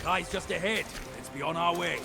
Kai's just ahead. Let's be on our way.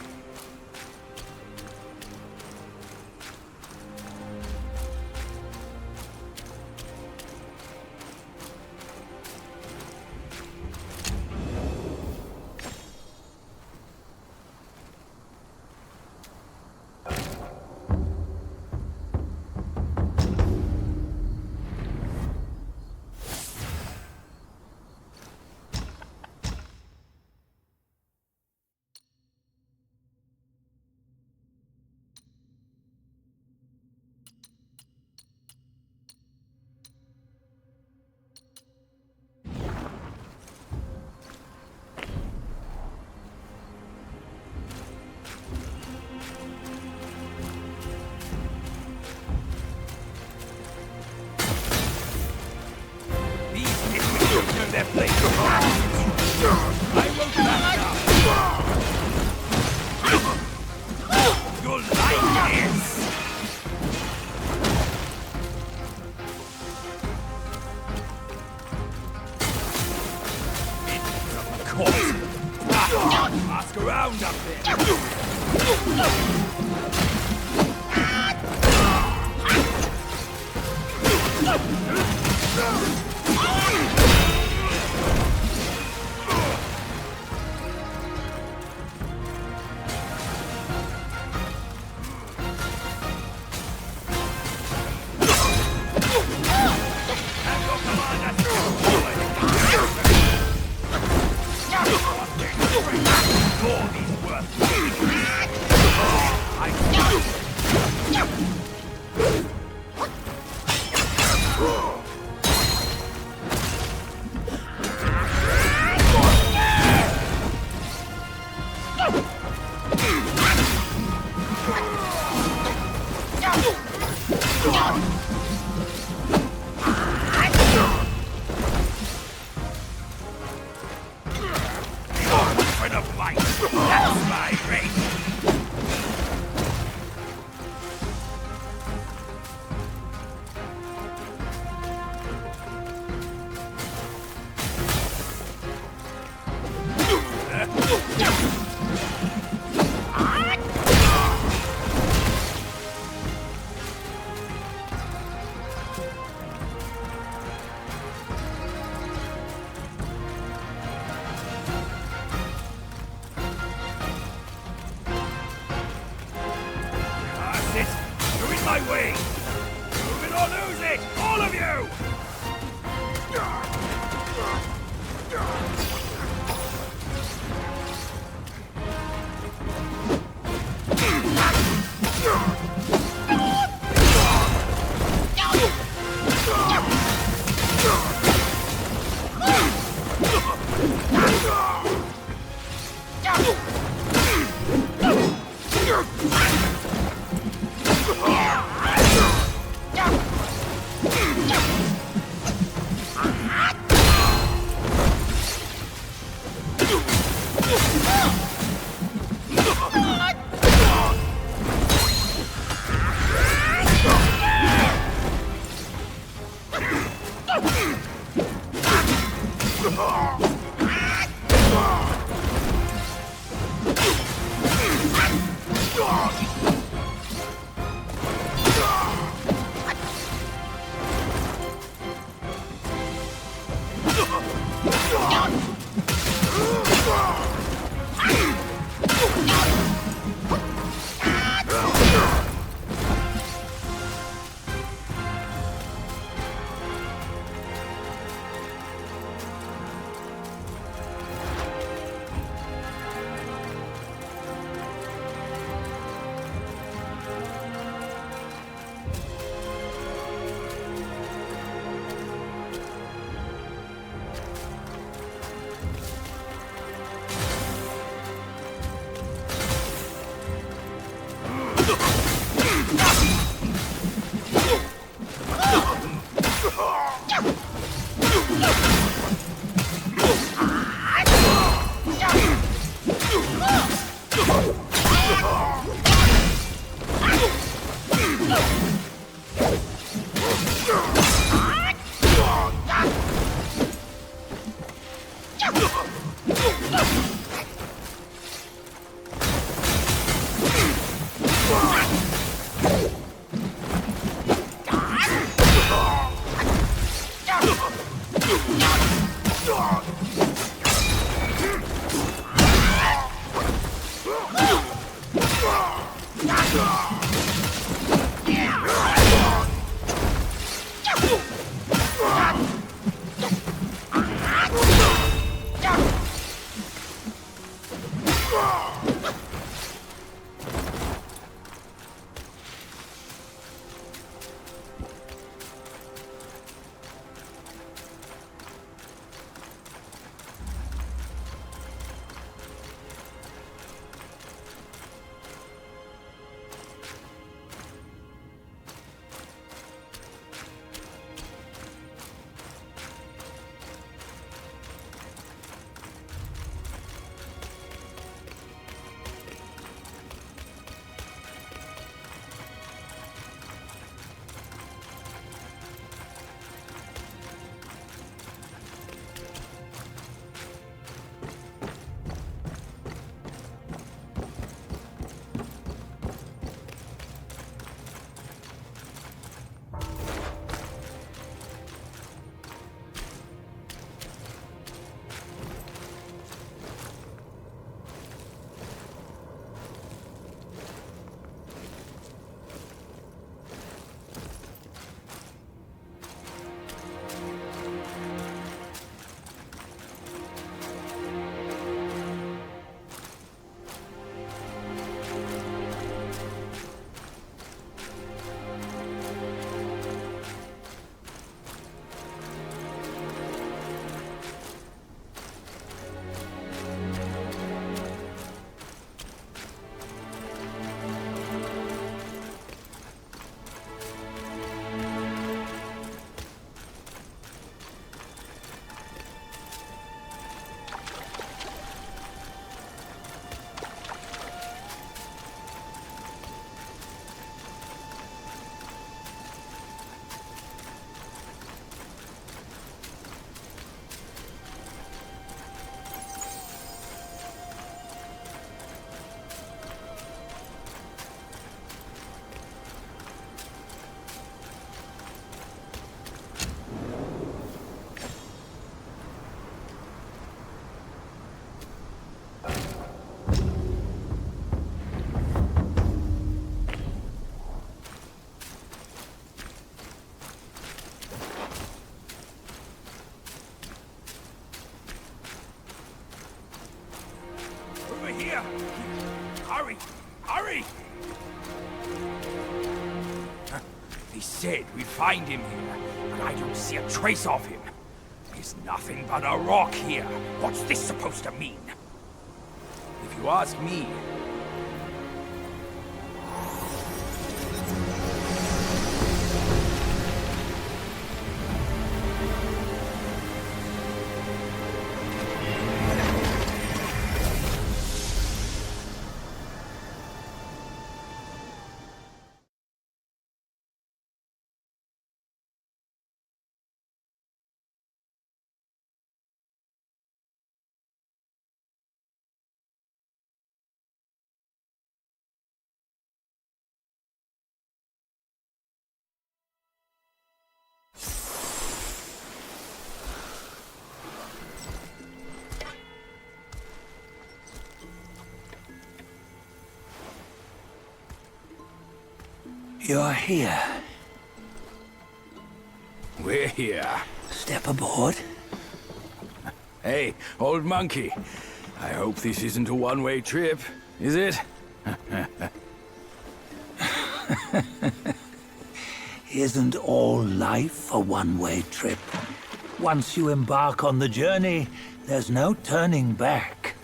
Their place. I will back now. You'll like this. Of course. Ask around up there. My way! Move it or lose it! All of you! Here! Hurry! Hurry! They said we'd find him here, but I don't see a trace of him. There's nothing but a rock here. What's this supposed to mean? If you ask me, You're here. we're here. Step aboard. Hey, old monkey. I hope this isn't a one-way trip, is it? Isn't all life a one-way trip? Once you embark on the journey, there's no turning back.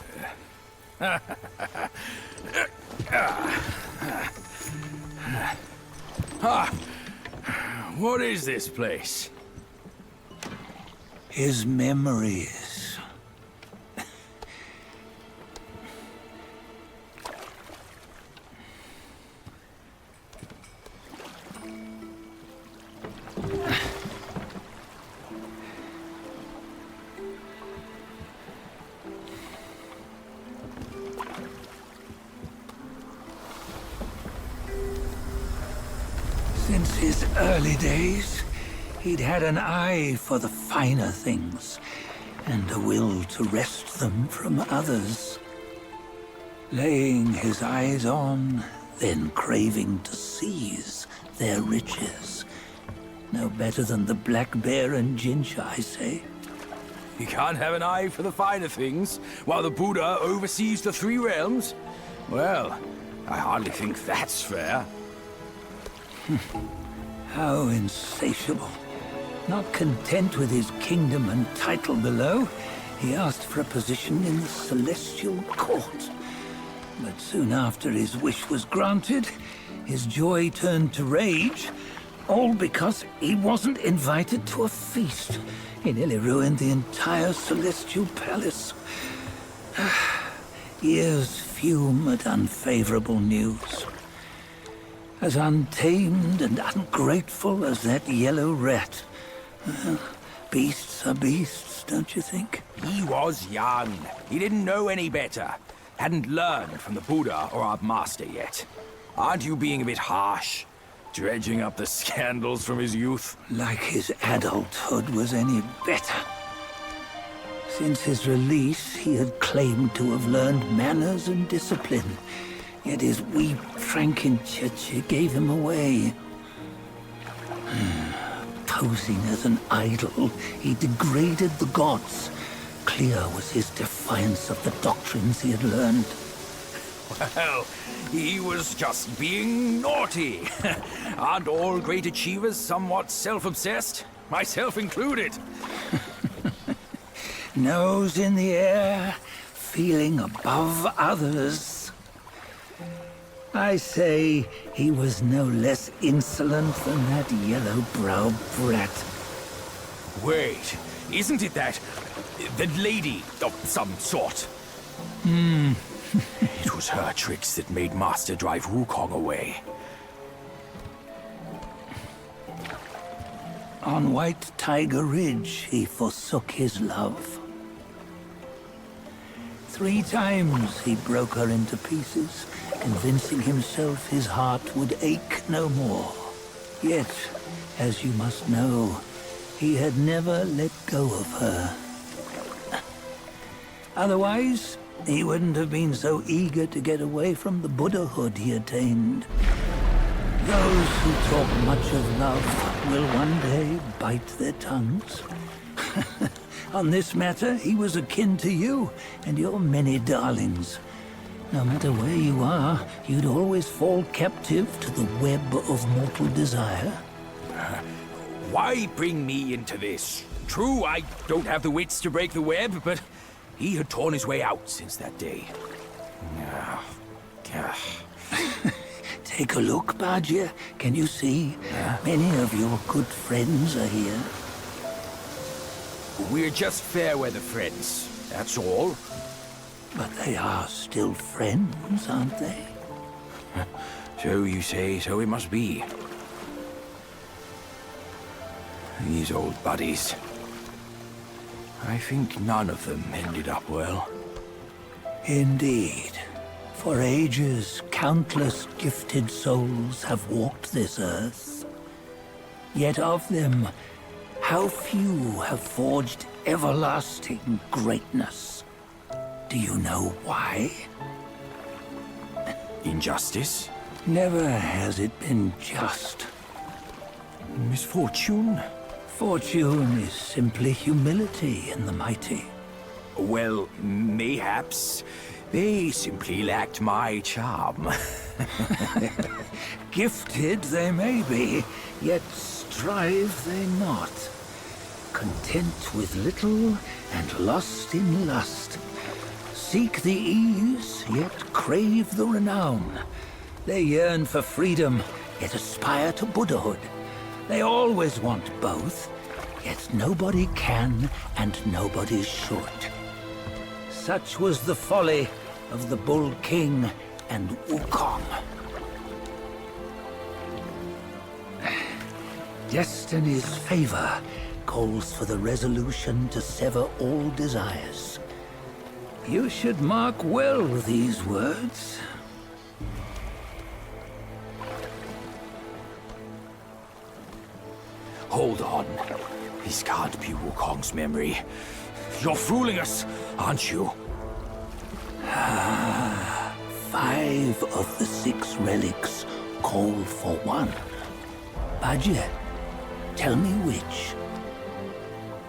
What is this place? His memories. Since his early days, He'd had an eye for the finer things, and a will to wrest them from others. Laying his eyes on, then craving to seize their riches. No better than the black bear and Jinch, I say. You can't have an eye for the finer things, while the Buddha oversees the three realms? Well, I hardly think that's fair. How insatiable. Not content with his kingdom and title below, he asked for a position in the Celestial Court. But soon after his wish was granted, his joy turned to rage, all because he wasn't invited to a feast. He nearly ruined the entire Celestial Palace. Ears fume at unfavorable news. As untamed and ungrateful as that yellow rat. Well, beasts are beasts, don't you think? He was young. He didn't know any better. Hadn't learned from the Buddha or our master yet. Aren't you being a bit harsh? Dredging up the scandals from his youth? Like his adulthood was any better. Since his release, he had claimed to have learned manners and discipline. Yet his weak Frankenchurch gave him away. Posing as an idol, he degraded the gods. Clear was his defiance of the doctrines he had learned. Well, he was just being naughty. Aren't all great achievers somewhat self-obsessed? Myself included. Nose in the air, feeling above others. I say he was no less insolent than that yellow-browed brat. Wait, isn't it that lady of some sort? It was her tricks that made Master drive Wukong away. On White Tiger Ridge, he forsook his love. 3 times he broke her into pieces, convincing himself his heart would ache no more. Yet, as you must know, he had never let go of her. Otherwise, he wouldn't have been so eager to get away from the Buddhahood he attained. Those who talk much of love will one day bite their tongues. On this matter, he was akin to you and your many darlings. No matter where you are, you'd always fall captive to the web of mortal desire. Why bring me into this? True, I don't have the wits to break the web, but he had torn his way out since that day. Take a look, Bajia. Can you see? Many of your good friends are here. We're just fair weather friends, that's all. But they are still friends, aren't they? So you say, so it must be. These old buddies. I think none of them ended up well. Indeed. For ages, countless gifted souls have walked this earth. Yet of them, how few have forged everlasting greatness? Do you know why? Injustice? Never has it been just. Misfortune? Fortune is simply humility in the mighty. Well, mayhaps. They simply lacked my charm. Gifted they may be, yet strive they not. Content with little and lost in lust. Seek the ease, yet crave the renown. They yearn for freedom, yet aspire to Buddhahood. They always want both, yet nobody can and nobody should. Such was the folly of the Bull King and Wukong. Destiny's favor calls for the resolution to sever all desires. You should mark well these words. Hold on. This can't be Wukong's memory. You're fooling us, aren't you? 5 of the 6 relics call for one. Budget, tell me which.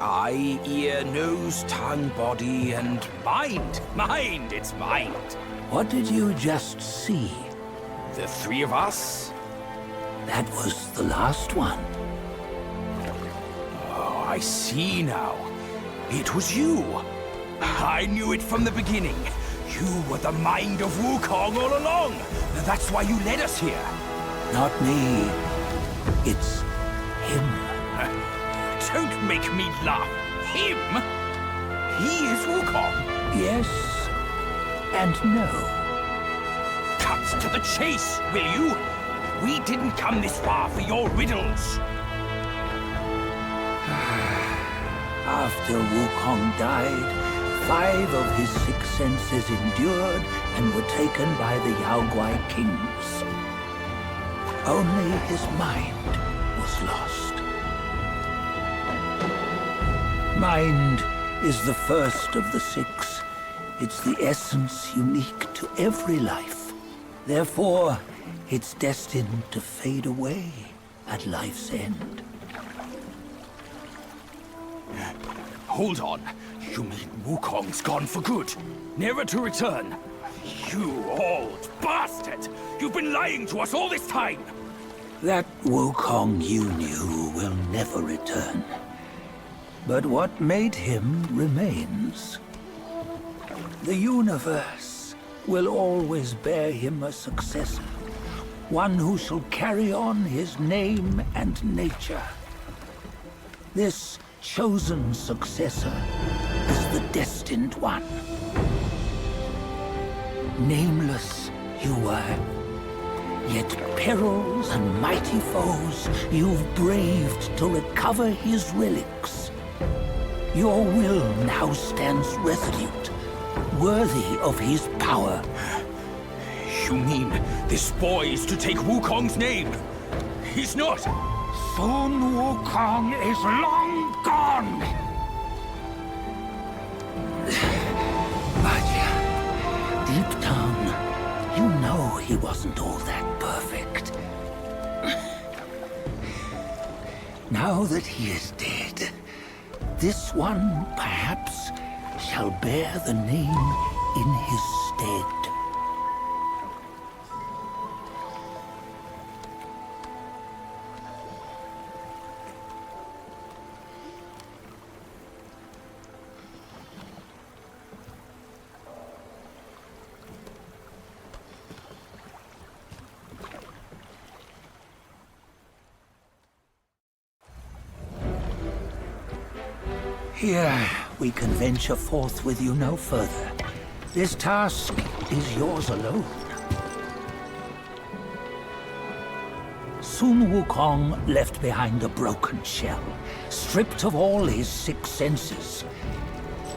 Eye, ear, nose, tongue, body, and mind. Mind, it's mind. What did you just see? The 3 of us? That was the last one. Oh, I see now. It was you. I knew it from the beginning. You were the mind of Wukong all along. That's why you led us here. Not me. It's him. Don't make me laugh. Him? He is Wukong. Yes and no. Cut to the chase, will you? We didn't come this far for your riddles. After Wukong died, 5 of his 6 senses endured and were taken by the Yaoguai kings. Only his mind was lost. Mind is the first of the 6. It's the essence unique to every life. Therefore, it's destined to fade away at life's end. Hold on. You mean Wukong's gone for good? Never to return? You old bastard! You've been lying to us all this time! That Wukong you knew will never return. But what made him remains. The universe will always bear him a successor. One who shall carry on his name and nature. This chosen successor is the destined one. Nameless you were, yet perils and mighty foes you've braved to recover his relics. Your will now stands resolute, worthy of his power. You mean this boy is to take Wukong's name? He's not! Sun Wukong is long gone! But deep down, you know he wasn't all that perfect. Now that he is dead, this one, perhaps, shall bear the name in his stead. Here, we can venture forth with you no further. This task is yours alone. Sun Wukong left behind a broken shell, stripped of all his 6 senses.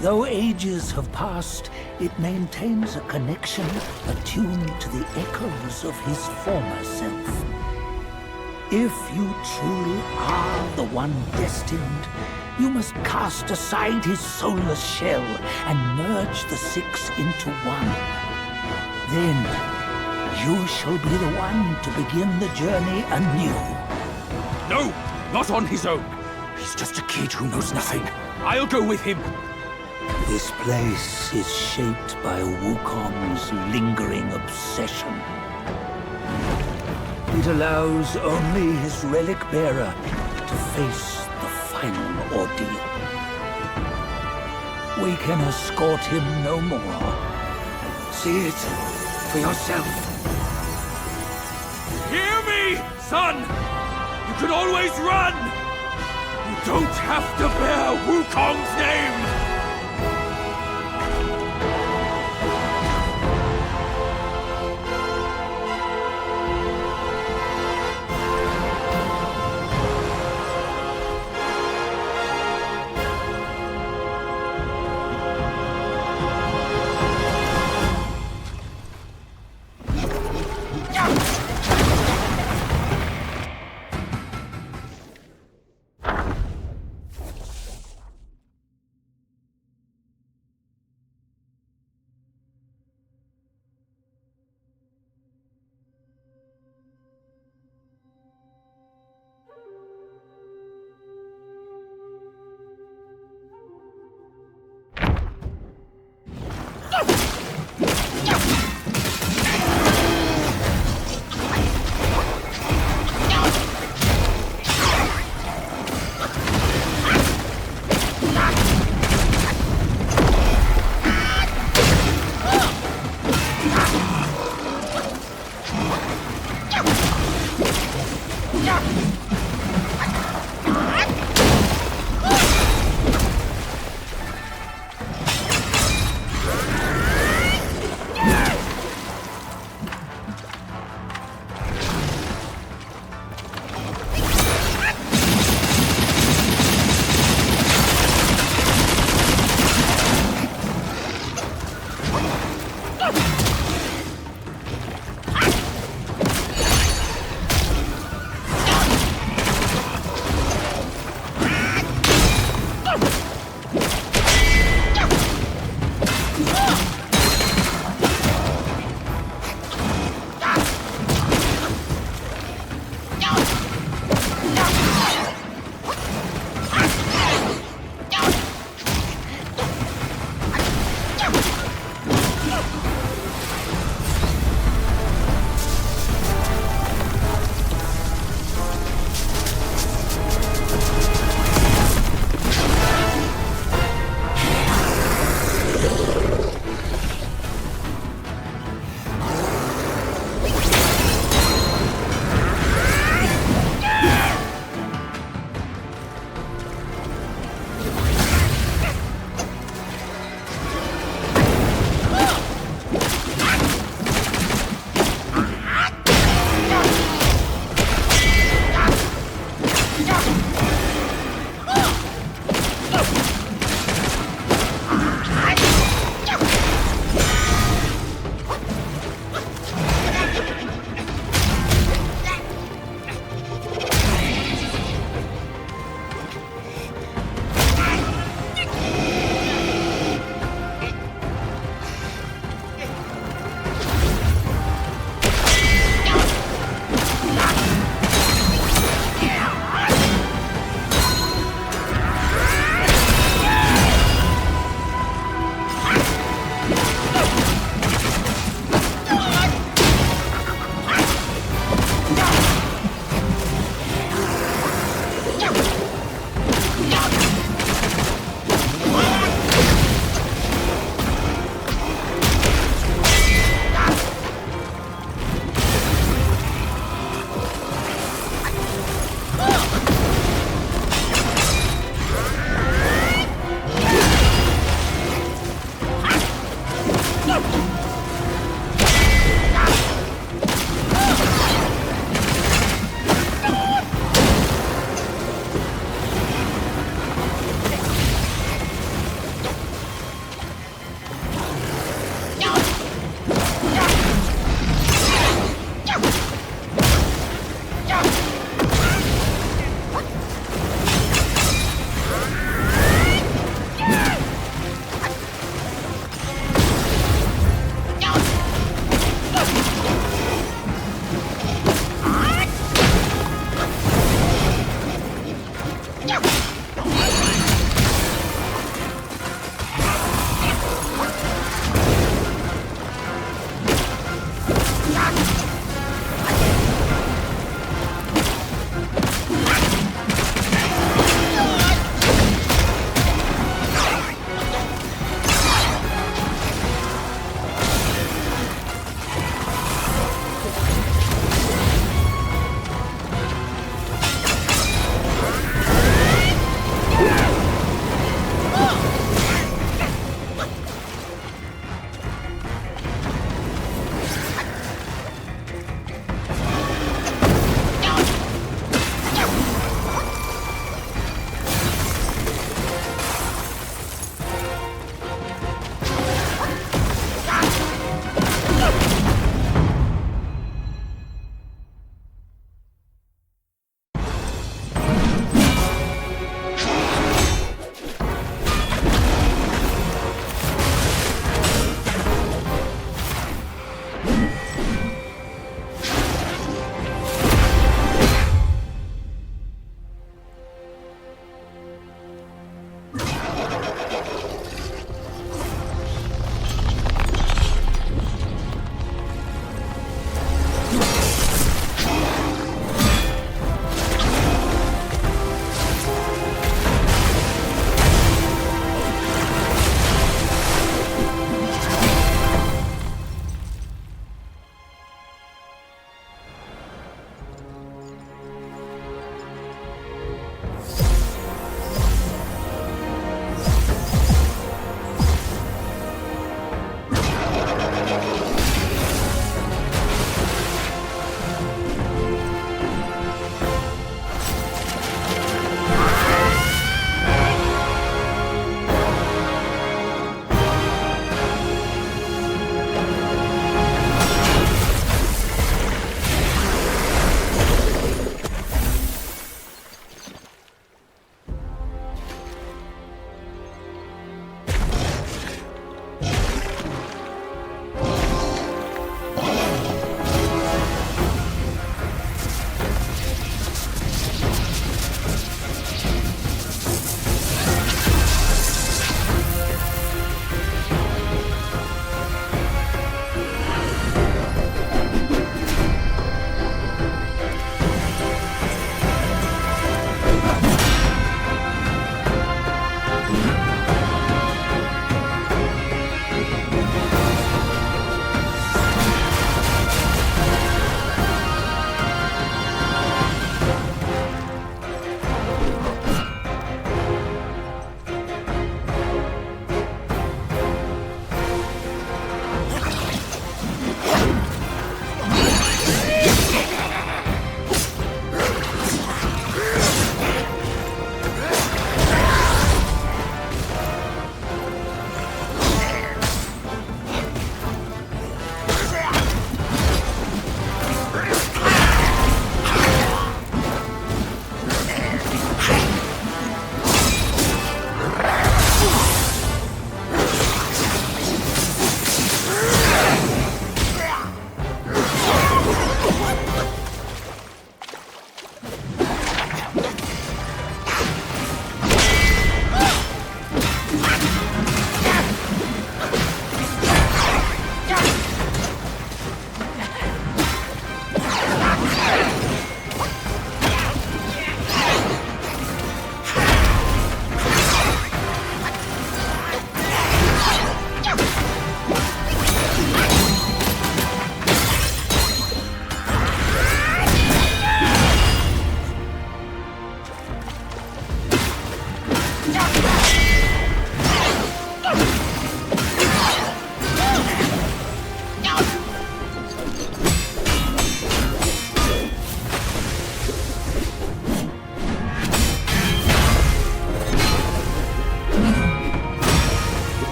Though ages have passed, it maintains a connection attuned to the echoes of his former self. If you truly are the one destined, you must cast aside his soulless shell and merge the 6 into one. Then, you shall be the one to begin the journey anew. No! Not on his own! He's just a kid who knows nothing. I'll go with him! This place is shaped by Wukong's lingering obsession. It allows only his relic bearer to face the final ordeal. We can escort him no more. See it for yourself. Hear me, son! You can always run! You don't have to bear Wukong's name!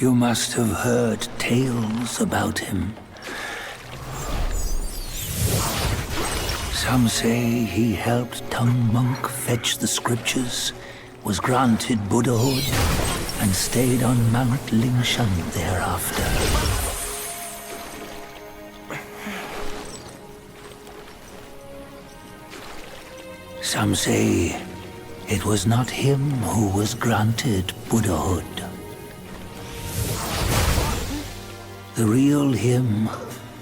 You must have heard tales about him. Some say he helped Tung Monk fetch the scriptures, was granted Buddhahood, and stayed on Mount Lingshan thereafter. Some say it was not him who was granted Buddhahood. The real him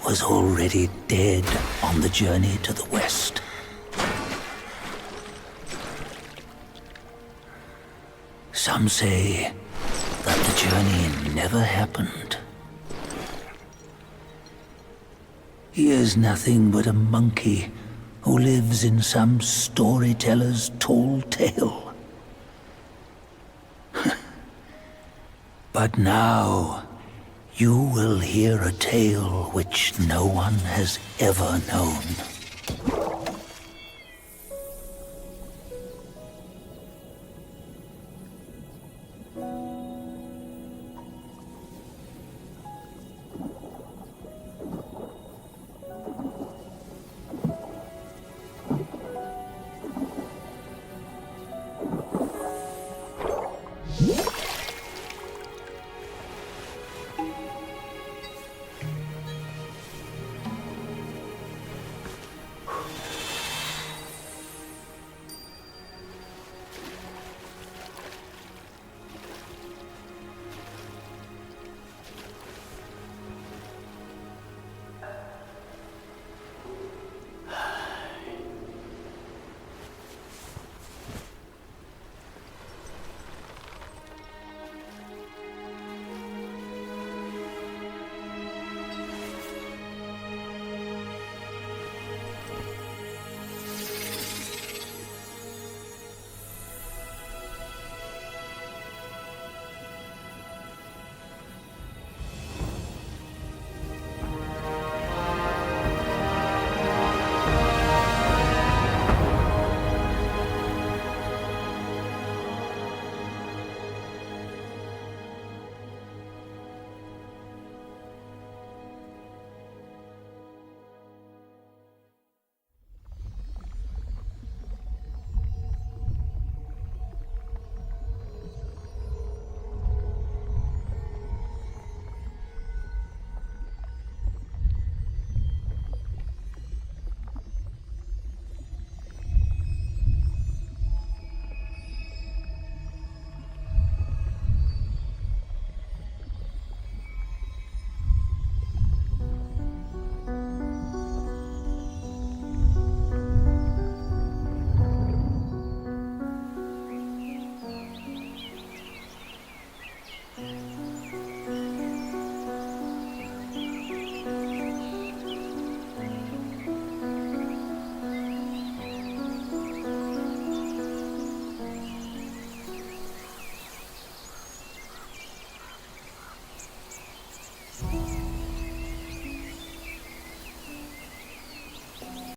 was already dead on the journey to the west. Some say that the journey never happened. He is nothing but a monkey who lives in some storyteller's tall tale. But now, you will hear a tale which no one has ever known.